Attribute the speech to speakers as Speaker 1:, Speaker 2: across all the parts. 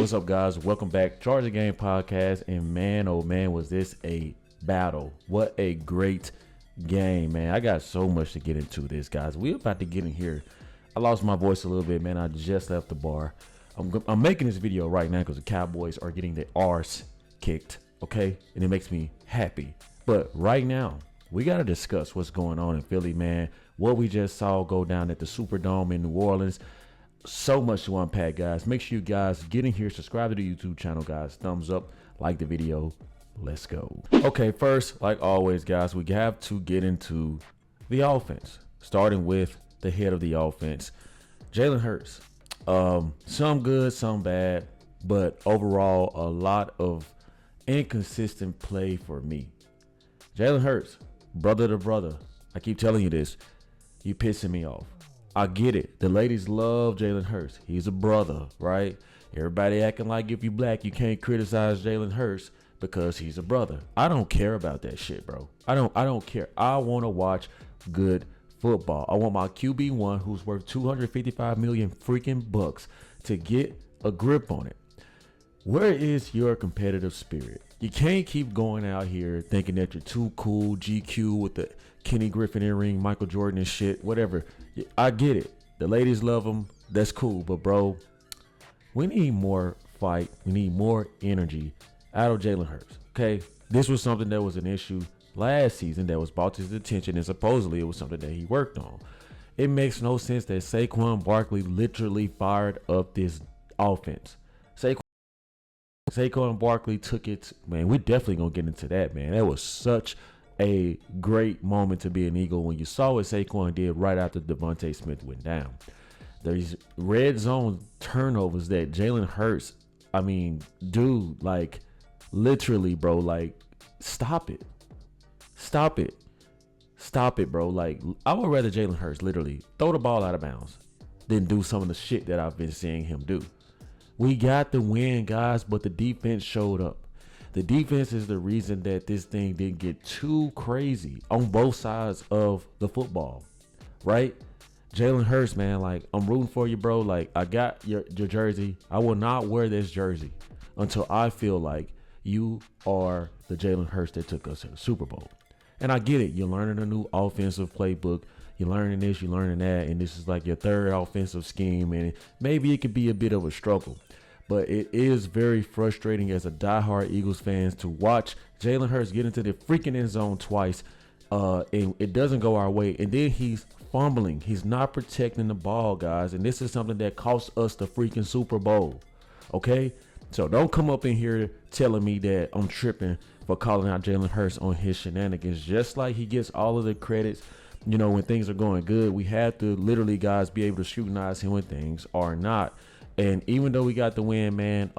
Speaker 1: What's up, guys? Welcome back. Charge the Game podcast. And man, oh man, was this a battle. What a great game, man. I got so much to get into this, guys. We're about to get in here. I lost my voice a little bit, man. I just left the bar. I'm making this video right now because the Cowboys are getting their arse kicked, okay? And it makes me happy. But right now, we got to discuss what's going on in Philly, man. What we just saw go down at the Superdome in New Orleans. So much to unpack, guys. Make sure you guys get in here, subscribe to the YouTube channel, guys. Thumbs up, like the video. Let's go. Okay, first, like always, guys, we have to get into the offense, starting with the head of the offense, Jalen Hurts. Some good, some bad, but overall, a lot of inconsistent play for me. Jalen Hurts, brother to brother. I keep telling you this. You pissing me off. I get it. The ladies love Jalen Hurts. He's a brother, right? Everybody acting like if you black, you can't criticize Jalen Hurts because he's a brother. I don't care about that shit, bro. I don't care. I want to watch good football. I want my QB1, who's worth 255 million freaking bucks, to get a grip on it. Where is your competitive spirit? You can't keep going out here thinking that you're too cool, GQ with the Kenny Griffin earring, Michael Jordan and shit, whatever. I get it. The ladies love him. That's cool. But, bro, we need more fight. We need more energy out of Jalen Hurts, okay? This was something that was an issue last season that was brought to his attention, and supposedly it was something that he worked on. It makes no sense that Sequon Barkley literally fired up this offense. Saquon Barkley took it, man. We're definitely gonna get into that, man. That was such a great moment to be an Eagle when you saw what Saquon did right after Devonte Smith went down. These red zone turnovers that Jalen Hurts, I mean, dude, like, literally, bro, like, stop it, bro. Like, I would rather Jalen Hurts literally throw the ball out of bounds than do some of the shit that I've been seeing him do. We got the win, guys, but the defense showed up. The defense is the reason that this thing didn't get too crazy on both sides of the football, right? Jalen Hurts, man, like, I'm rooting for you, bro. Like, I got your jersey. I will not wear this jersey until I feel like you are the Jalen Hurts that took us to the Super Bowl. And I get it. You're learning a new offensive playbook. You're learning this, you're learning that, and this is like your third offensive scheme, and maybe it could be a bit of a struggle. But it is very frustrating as a diehard Eagles fans to watch Jalen Hurts get into the freaking end zone twice, and it doesn't go our way. And then he's fumbling. He's not protecting the ball, guys. And this is something that cost us the freaking Super Bowl. Okay? So don't come up in here telling me that I'm tripping for calling out Jalen Hurts on his shenanigans. Just like he gets all of the credits, you know, when things are going good. We have to literally, guys, be able to scrutinize him when things are not. And even though we got the win, man,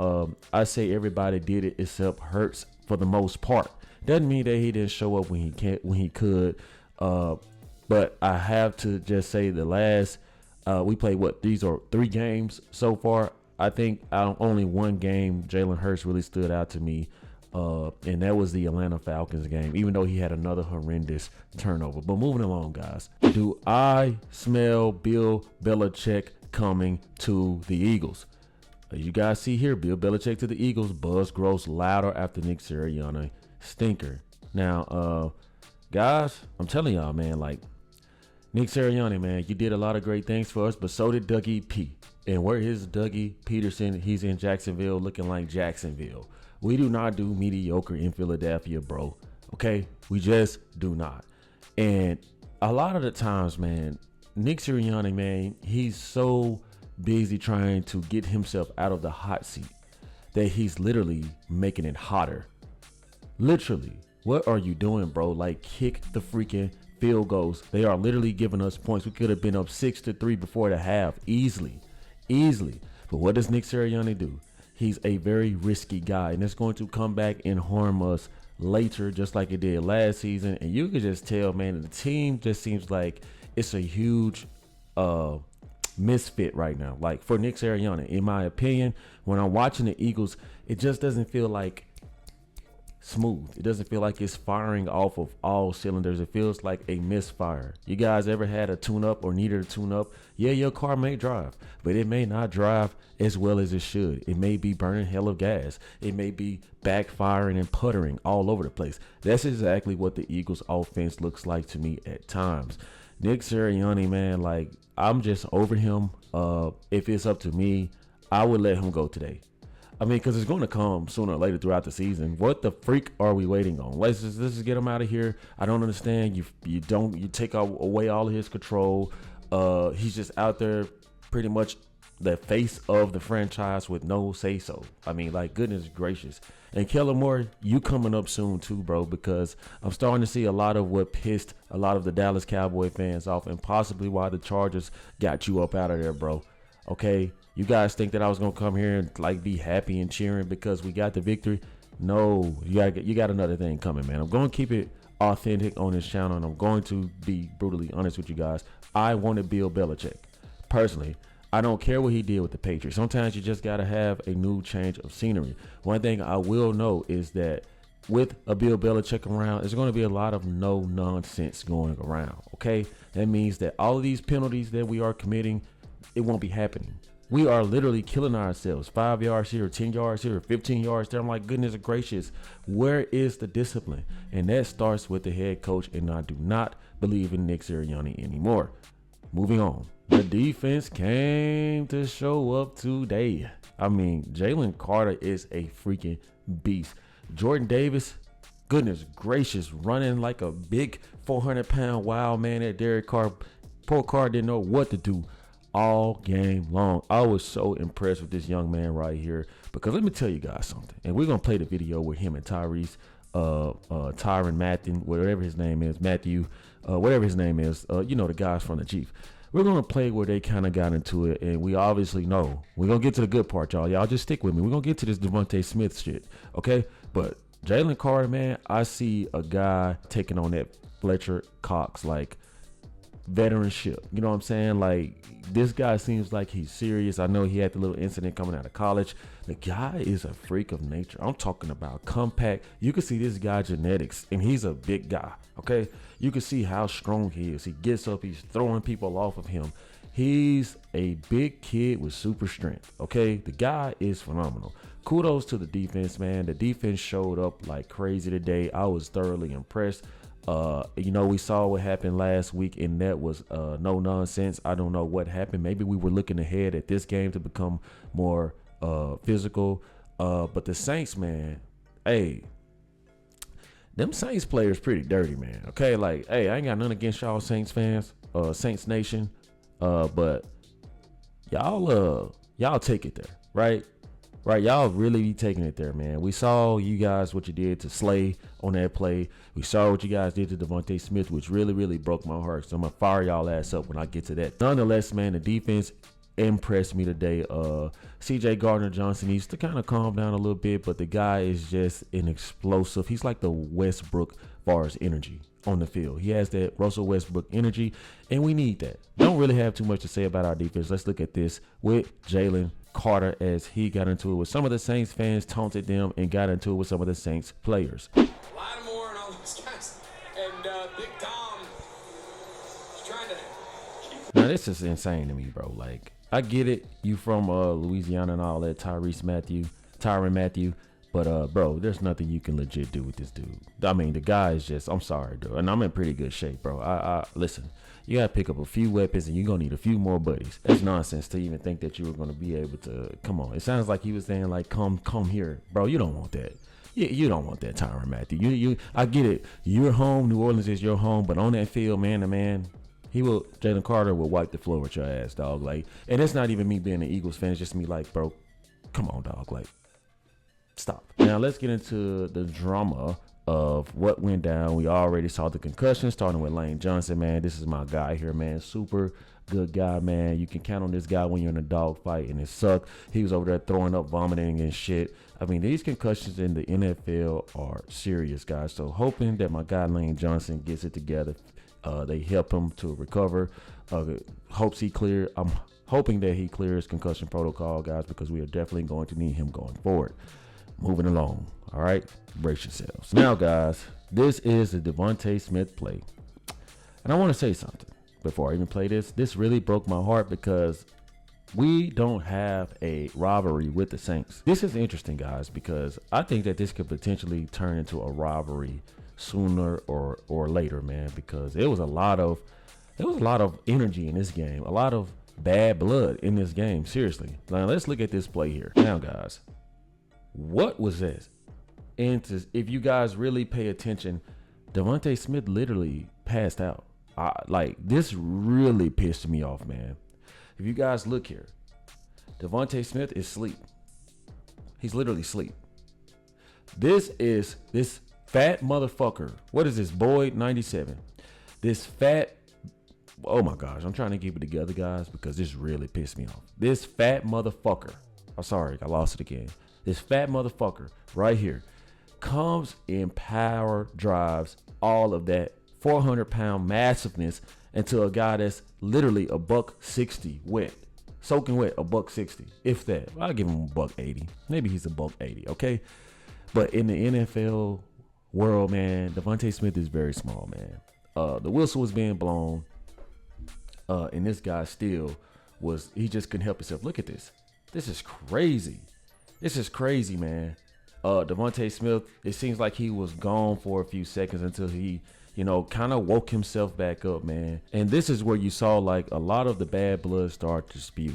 Speaker 1: I say everybody did it except Hurts for the most part. Doesn't mean that he didn't show up when he could. But I have to just say the last we played these are 3 games so far. I think only one game Jalen Hurts really stood out to me, and that was the Atlanta Falcons game, even though he had another horrendous turnover. But moving along, guys, do I smell Bill Belichick coming to the Eagles? You guys see here, Bill Belichick to the Eagles. Buzz grows louder after Nick Sirianni stinker. Now, guys, I'm telling y'all, man, like, Nick Sirianni, man, you did a lot of great things for us, but so did Dougie P. And where is Dougie Peterson? He's in Jacksonville looking like Jacksonville. We do not do mediocre in Philadelphia, bro. Okay? We just do not. And a lot of the times, man, Nick Sirianni, man, he's so busy trying to get himself out of the hot seat that he's literally making it hotter. Literally. What are you doing, bro? Like, kick the freaking field goals. They are literally giving us points. We could have been up 6-3 before the half. Easily. But what does Nick Sirianni do? He's a very risky guy, and it's going to come back and harm us later, just like it did last season. And you can just tell, man, the team just seems like it's a huge misfit right now. Like, for Nick Sirianni, in my opinion, when I'm watching the Eagles, it just doesn't feel like smooth. It doesn't feel like it's firing off of all cylinders. It feels like a misfire. You guys ever had a tune-up or needed a tune-up? Yeah, your car may drive, but it may not drive as well as it should. It may be burning hell of gas. It may be backfiring and puttering all over the place. That's exactly what the Eagles offense looks like to me at times. Nick Sirianni, man, like, I'm just over him. If it's up to me, I would let him go today. I mean, because it's going to come sooner or later throughout the season. What the freak are we waiting on? Let's just get him out of here. I don't understand. You take away all of his control. He's just out there pretty much the face of the franchise with no say so. I mean, like, goodness gracious. And Kellen Moore, you coming up soon too, bro, because I'm starting to see a lot of what pissed a lot of the Dallas Cowboy fans off, and possibly why the Chargers got you up out of there, bro. Okay, you guys think that I was gonna come here and like be happy and cheering because we got the victory? No, you got another thing coming, man. I'm gonna keep it authentic on this channel, and I'm going to be brutally honest with you guys. I wanted Bill Belichick personally. I don't care what he did with the Patriots. Sometimes you just gotta have a new change of scenery. One thing I will know is that with a Bill Belichick around, there's going to be a lot of no nonsense going around. Okay, that means that all of these penalties that we are committing, it won't be happening. We are literally killing ourselves. 5 yards here, 10 yards here, 15 yards there. I'm like, goodness gracious, where is the discipline? And that starts with the head coach, and I do not believe in Nick Sirianni anymore. Moving on. The defense came to show up today. I mean, Jalen Carter is a freaking beast. Jordan Davis, goodness gracious, running like a big 400-pound wild man at Derek Carr. Poor Carr didn't know what to do all game long. I was so impressed with this young man right here, because let me tell you guys something. And we're going to play the video with him and Tyron Matthew, whatever his name is, whatever his name is, the guys from the Chief. We're going to play where they kind of got into it, and we obviously know. We're going to get to the good part, y'all. Y'all just stick with me. We're going to get to this Devonte Smith shit, okay? But Jalen Carter, man, I see a guy taking on that Fletcher Cox, like, veteranship. You know what I'm saying? Like, this guy seems like he's serious. I know he had the little incident coming out of college. The guy is a freak of nature. I'm talking about compact. You can see this guy's genetics, and he's a big guy, okay? You can see how strong he is. He gets up, he's throwing people off of him. He's a big kid with super strength, okay? The guy is phenomenal. Kudos to the defense, man. The defense showed up like crazy today. I was thoroughly impressed. We saw what happened last week, and that was no nonsense. I don't know what happened. Maybe we were looking ahead at this game to become more physical. But the Saints, man, hey, them Saints players pretty dirty, man. Okay, like, hey, I ain't got nothing against y'all Saints fans, Saints Nation, but y'all take it there, right? Right, y'all really be taking it there, man. We saw you guys what you did to Slay on that play. We saw what you guys did to Devonte Smith, which really, really broke my heart. So I'm gonna fire y'all ass up when I get to that. Nonetheless, man, the defense impressed me today. CJ Gardner-Johnson needs to kind of calm down a little bit, but the guy is just an explosive. He's like the Westbrook far as energy on the field. He has that Russell Westbrook energy, and we need that. Don't really have too much to say about our defense. Let's look at this with Jalen Carter, as he got into it with some of the Saints fans, taunted them, and got into it with some of the Saints players.
Speaker 2: Lattimore and all those guys, and Big Tom is trying to keep.
Speaker 1: Now this is insane to me, bro. Like, I get it, you from Louisiana and all that, Tyron Matthew, but bro, there's nothing you can legit do with this dude. I mean, the guy is just, I'm sorry, dude, and I'm in pretty good shape, bro. I listen. You gotta pick up a few weapons, and you're gonna need a few more buddies. That's nonsense to even think that you were gonna be able to. Come on, it sounds like he was saying like, come here, bro. You don't want that. You don't want that, Tyron Matthew. I get it. You're home. New Orleans is your home, but on that field, man to man, Jalen Carter will wipe the floor with your ass, dog. Like, and it's not even me being an Eagles fan. It's just me, like, bro, come on, dog. Like, stop. Now let's get into the drama of what went down. We already saw the concussion, starting with Lane Johnson, man. This is my guy here, man. Super good guy, man. You can count on this guy when you're in a dog fight, and it sucked. He was over there throwing up, vomiting and shit. I mean, these concussions in the NFL are serious, guys. So hoping that my guy Lane Johnson gets it together. They help him to recover. I'm hoping that he clears concussion protocol, guys, because we are definitely going to need him going forward. moving along. All right, brace yourselves. Now, guys, this is the Devonte Smith play. And I want to say something before I even play this. This really broke my heart because we don't have a rivalry with the Saints. This is interesting, guys, because I think that this could potentially turn into a rivalry sooner or later, man, because there was a lot of energy in this game, a lot of bad blood in this game. Seriously. Now let's look at this play here. Now, guys, what was this? And if you guys really pay attention, Devonte Smith literally passed out. Like, this really pissed me off, man. If you guys look here, Devonte Smith is asleep. He's literally asleep. This fat motherfucker. What is this, Boyd 97? This fat, oh my gosh, I'm trying to keep it together, guys, because this really pissed me off. This fat motherfucker, I'm sorry, I lost it again. This fat motherfucker right here comes in power drives all of that 400-pound massiveness into a guy that's literally $160 wet, soaking wet, $160, if that. I'll give him $180. Maybe he's $180, okay? But in the NFL world, man, Devonte Smith is very small, man. The whistle was being blown, and this guy still was, he just couldn't help himself. Look at this. This is crazy. This is crazy, man. Devonte Smith, it seems like he was gone for a few seconds until he, kind of woke himself back up, man. And this is where you saw like a lot of the bad blood start to spew,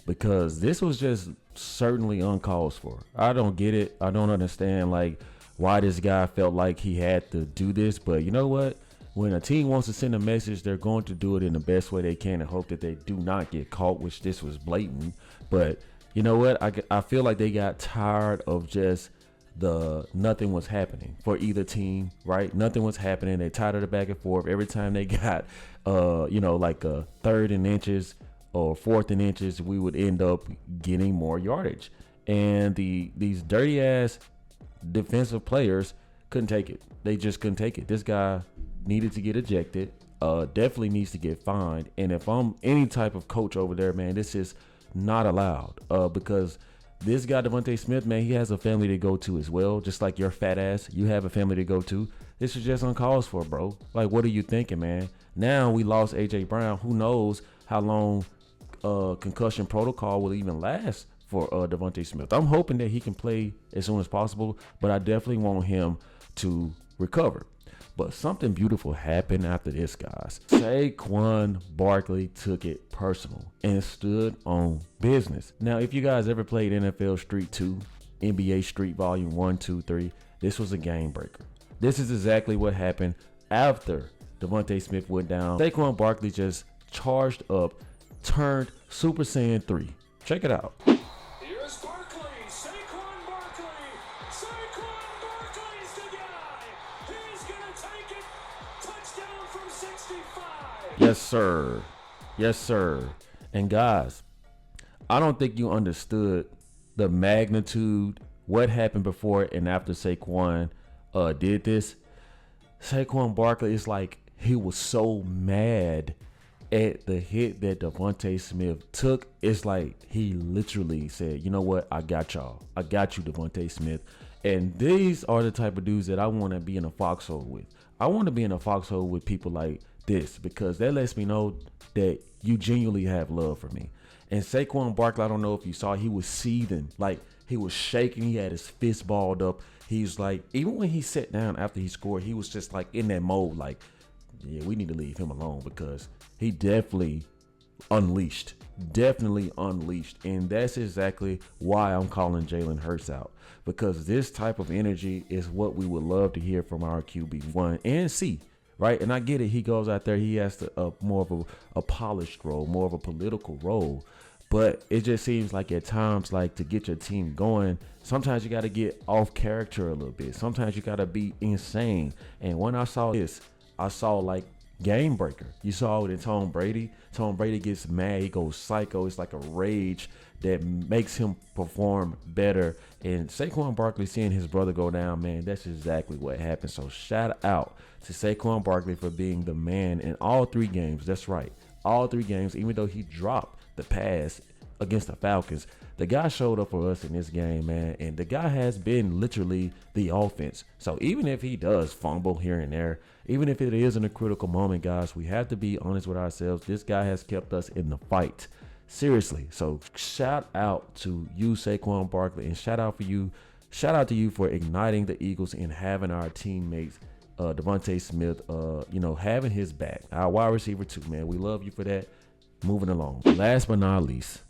Speaker 1: because this was just certainly uncalled for. I don't get it. I don't understand like why this guy felt like he had to do this. But you know what? When a team wants to send a message, they're going to do it in the best way they can and hope that they do not get caught, which this was blatant. But you know what? I feel like they got tired of just nothing was happening for either team, right? Nothing was happening. They tired of the back and forth. Every time they got, like a 3rd and inches or 4th and inches, we would end up getting more yardage. And these dirty ass defensive players couldn't take it. They just couldn't take it. This guy needed to get ejected. Definitely needs to get fined. And if I'm any type of coach over there, man, this is not allowed. Because this guy, Devonte Smith, man, he has a family to go to as well. Just like your fat ass, you have a family to go to. This is just uncalled for, bro. Like, what are you thinking, man? Now we lost A.J. Brown. Who knows how long concussion protocol will even last for Devonte Smith. I'm hoping that he can play as soon as possible, but I definitely want him to recover. But something beautiful happened after this, guys. Sequon Barkley took it personal and stood on business. Now, if you guys ever played NFL Street 2, NBA Street Volume 1, 2, 3, this was a game breaker. This is exactly what happened after Devonte Smith went down. Sequon Barkley just charged up, turned Super Saiyan 3. Check it out.
Speaker 2: Here's Barkley. Saquon Barkley. Saquon Barkley's the guy. He's going to take it. Touchdown from 65.
Speaker 1: Yes, sir. Yes, sir. And guys, I don't think you understood the magnitude, what happened before and after Saquon did this. Saquon Barkley is like, he was so mad at the hit that Devonte Smith took. It's like he literally said, you know what? I got y'all. I got you, Devonte Smith. And these are the type of dudes that I want to be in a foxhole with. I want to be in a foxhole with people like this, because that lets me know that you genuinely have love for me. And Saquon Barkley, I don't know if you saw, he was seething. Like, he was shaking. He had his fist balled up. He's like, even when he sat down after he scored, he was just like in that mode, like, yeah, we need to leave him alone, because he definitely unleashed. And that's exactly why I'm calling Jalen Hurts out, because this type of energy is what we would love to hear from our QB1 and C, right? And I get it. He goes out there. He has to more of a polished role, more of a political role. But it just seems like at times, like, to get your team going, sometimes you got to get off character a little bit. Sometimes you got to be insane. And when I saw this, I saw like game breaker. You saw it in Tom Brady. Tom Brady gets mad. He goes psycho. It's like a rage that makes him perform better. And Saquon Barkley seeing his brother go down, man, that's exactly what happened. So shout out to Saquon Barkley for being the man in all 3 games. That's right. All 3 games, even though he dropped the pass against the Falcons. The guy showed up for us in this game, man, and the guy has been literally the offense. So even if he does fumble here and there, even if it is in a critical moment, guys, we have to be honest with ourselves. This guy has kept us in the fight. Seriously. So shout out to you, Saquon Barkley, and shout out to you for igniting the Eagles and having our teammates, Devonte Smith, having his back. Our wide receiver too, man. We love you for that. Moving along. Last but not least,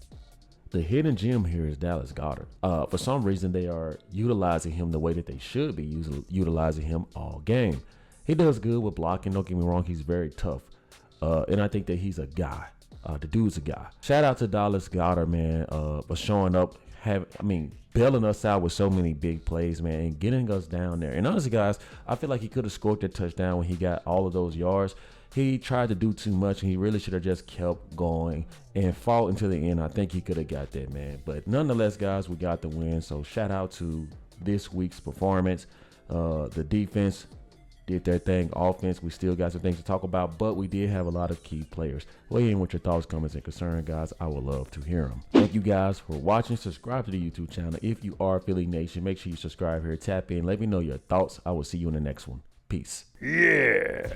Speaker 1: the hidden gem here is Dallas Goedert. For some reason, they are utilizing him the way that they should be utilizing him all game. He does good with blocking. Don't get me wrong. He's very tough. And I think that he's a guy. The dude's a guy. Shout out to Dallas Goedert, man, for showing up, bailing us out with so many big plays, man, and getting us down there. And honestly, guys, I feel like he could have scored that touchdown when he got all of those yards. He tried to do too much, and he really should have just kept going and fought until the end. I think he could have got that, man. But nonetheless, guys, we got the win. So shout out to this week's performance. The defense did their thing. Offense, we still got some things to talk about, but we did have a lot of key players. Weigh in with your thoughts, comments, and concerns, guys. I would love to hear them. Thank you guys for watching. Subscribe to the YouTube channel. If you are Philly Nation, make sure you subscribe here. Tap in. Let me know your thoughts. I will see you in the next one. Peace.
Speaker 3: Yeah.